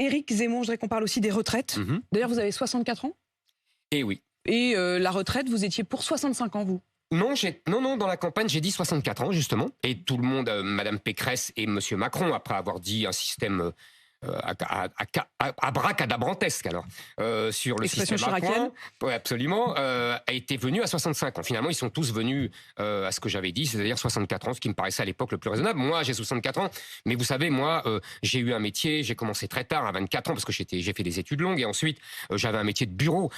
Éric Zemmour, je voudrais qu'on parle aussi des retraites. D'ailleurs, vous avez 64 ans. Et oui. Et la retraite, vous étiez pour 65 ans, vous? Non, non, dans la campagne, j'ai dit 64 ans, justement. Et tout le monde, Madame Pécresse et Monsieur Macron, après avoir dit un système abracadabrantesque, alors, sur le système Macron, ouais, absolument, a été venu à 65 ans. Finalement, ils sont tous venus à ce que j'avais dit, c'est-à-dire 64 ans, ce qui me paraissait à l'époque le plus raisonnable. Moi, j'ai 64 ans, mais vous savez, moi, j'ai eu un métier, j'ai commencé très tard, à 24 ans, parce que j'ai fait des études longues, et ensuite, j'avais un métier de bureau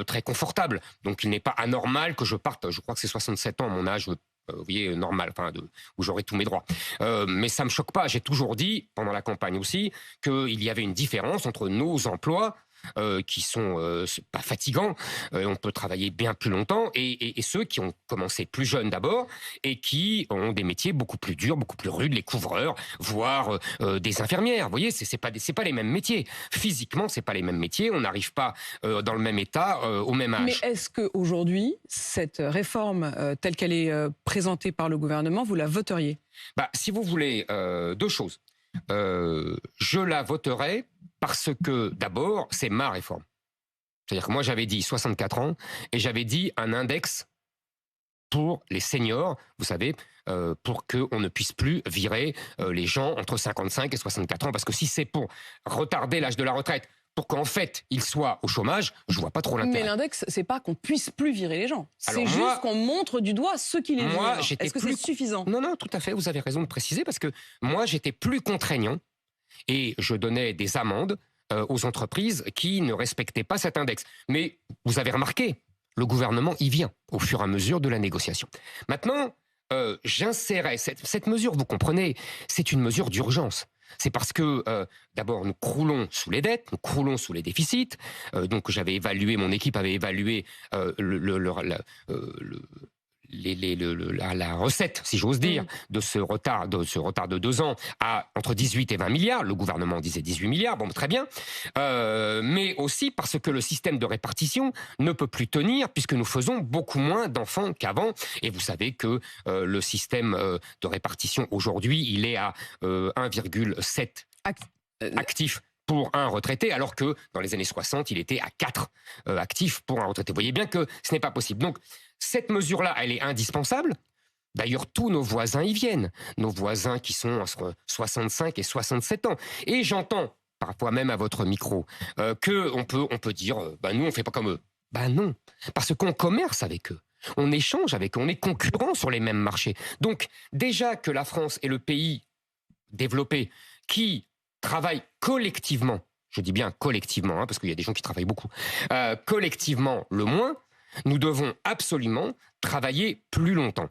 très confortable. Donc, il n'est pas anormal que je parte, je crois que c'est 67 ans, mon âge, vous voyez, normal, enfin, où j'aurai tous mes droits. Mais ça me choque pas. J'ai toujours dit, pendant la campagne aussi, qu'il y avait une différence entre nos emplois, qui sont pas fatigants, on peut travailler bien plus longtemps, et ceux qui ont commencé plus jeunes d'abord, et qui ont des métiers beaucoup plus durs, beaucoup plus rudes, les couvreurs, voire des infirmières. Vous voyez, c'est pas les mêmes métiers. Physiquement, c'est pas les mêmes métiers. On n'arrive pas dans le même état, au même âge. Mais est-ce qu'aujourd'hui, cette réforme telle qu'elle est présentée par le gouvernement, vous la voteriez? Si vous voulez, deux choses. Je la voterai parce que, d'abord, c'est ma réforme. C'est-à-dire que moi, j'avais dit 64 ans et j'avais dit un index pour les seniors, vous savez, pour qu'on ne puisse plus virer les gens entre 55 et 64 ans. Parce que si c'est pour retarder l'âge de la retraite, pour qu'en fait, ils soient au chômage, je vois pas trop l'intérêt. Mais l'index, c'est pas qu'on puisse plus virer les gens. C'est juste qu'on montre du doigt ceux qui les virent. Est-ce que c'est suffisant? Non, tout à fait, vous avez raison de préciser, parce que moi, j'étais plus contraignant et je donnais des amendes aux entreprises qui ne respectaient pas cet index. Mais vous avez remarqué, le gouvernement y vient au fur et à mesure de la négociation. Maintenant, j'insérais cette mesure, vous comprenez, c'est une mesure d'urgence. C'est parce que, d'abord, nous croulons sous les dettes, nous croulons sous les déficits. Donc, mon équipe avait évalué la recette, si j'ose dire, de ce retard de 2 ans à entre 18 et 20 milliards. Le gouvernement disait 18 milliards, bon, très bien. Mais aussi parce que le système de répartition ne peut plus tenir, puisque nous faisons beaucoup moins d'enfants qu'avant. Et vous savez que le système de répartition, aujourd'hui, il est à 1,7 actifs pour un retraité, alors que dans les années 60, il était à 4 actifs pour un retraité. Vous voyez bien que ce n'est pas possible. Donc, cette mesure-là, elle est indispensable. D'ailleurs, tous nos voisins y viennent. Nos voisins qui sont entre 65 et 67 ans. Et j'entends, parfois même à votre micro, qu'on peut dire, nous, on ne fait pas comme eux. Non, parce qu'on commerce avec eux. On échange avec eux. On est concurrents sur les mêmes marchés. Donc, déjà que la France est le pays développé qui travaille collectivement, je dis bien collectivement, parce qu'il y a des gens qui travaillent beaucoup, collectivement le moins, nous devons absolument travailler plus longtemps.